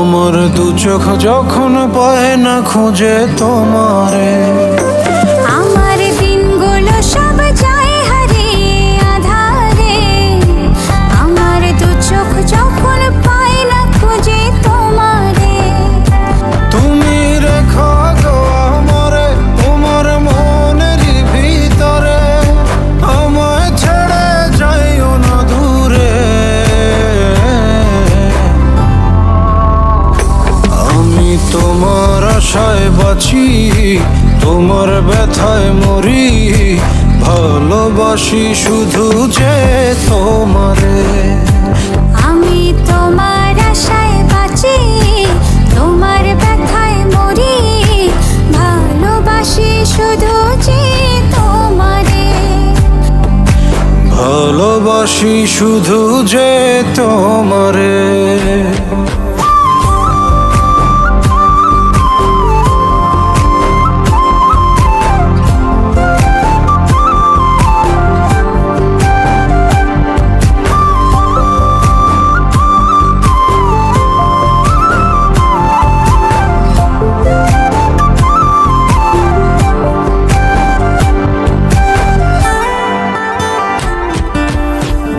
আমার দু চোখ যখন পায় না খুঁজে তোমারে, আমার দিনগুলো সব যায় হারিয়ে আধারে। আমার দু চোখ যখন পায় না খুঁজে তোমারে, তুমি রেখো গো আমারে তোমার মনের ভিতরে, আমায় ছেড়ে যাইও না দূরে। আমি তোমার আশায় বাঁচি, তোমার ব্যথায় মরি, ভালোবাসি শুধু যে তোমারে। আমি তোমার আশায় বাঁচি, তোমার ব্যথায় মরি, ভালোবাসি শুধু যে তোমারে। ভালোবাসি শুধু যে তোমারে।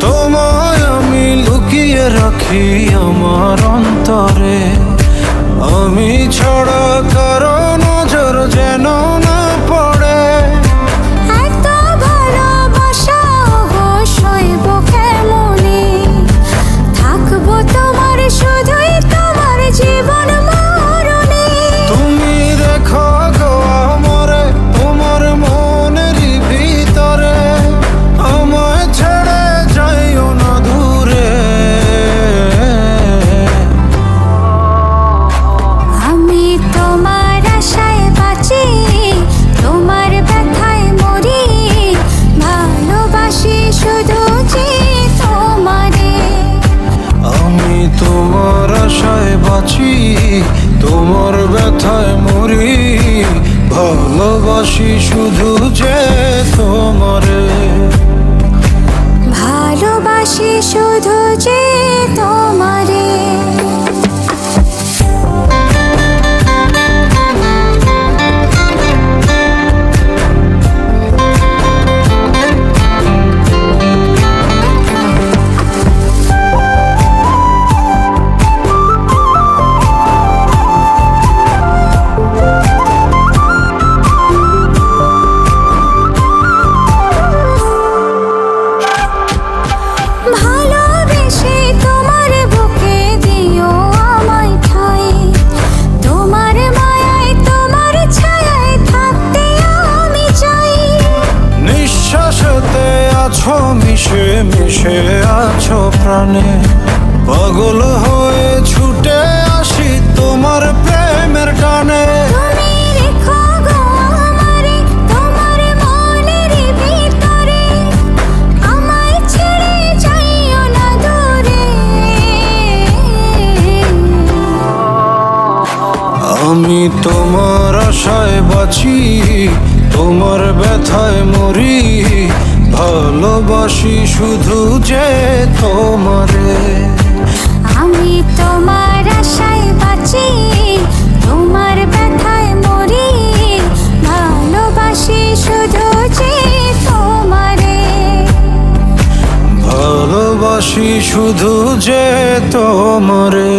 তোমায় আমি লুকিয়ে রাখি আমার অন্তরে, আমি ছাড়া কারো নজর যেন না পড়ে। এত ভালোবাসা সইব কেমনে, থাকবো তোমার শুধুই তোমার জীবন মরণে। তুমি রেখো গো আমারে তোমার মনের ভিতরে, আমায় ছেড়ে যাইও না দূরে। আমি তোমার আশায় বাঁচি, তোমার ব্যথায় মরি, ভালোবাসি শুধু যে তোমারে। আমি তোমার আশায় বাঁচি, তোমার ব্যথায় মরি, ভালোবাসি শুধু যে তোমারে। ভালোবাসি শুধু যে তোমারে। ভালোবেসে তোমার বুকে দিও আমায় ঠাঁই, তোমার মায়ায় তোমার ছায়ায় থাকতে আমি চাই। নিঃশ্বাসতে আছো মিশে মিশে আছো প্রাণে, পাগল হয়ে ছুটে আসি তোমার প্রেমের টানে। তুমি রেখো গো আমারে তোমার মনের ভিতরে, আমায় ছেড়ে যাইও না দূরে। আমি তোমার আশায় বাঁচি, তোমার ব্যথায় মরি, ভালোবাসি শুধু যে তোমারে। আমি তোমার আশায় বাঁচি, তোমার ব্যথায় মরি, ভালোবাসি শুধু যে তোমারে। ভালোবাসি শুধু যে তোমারে।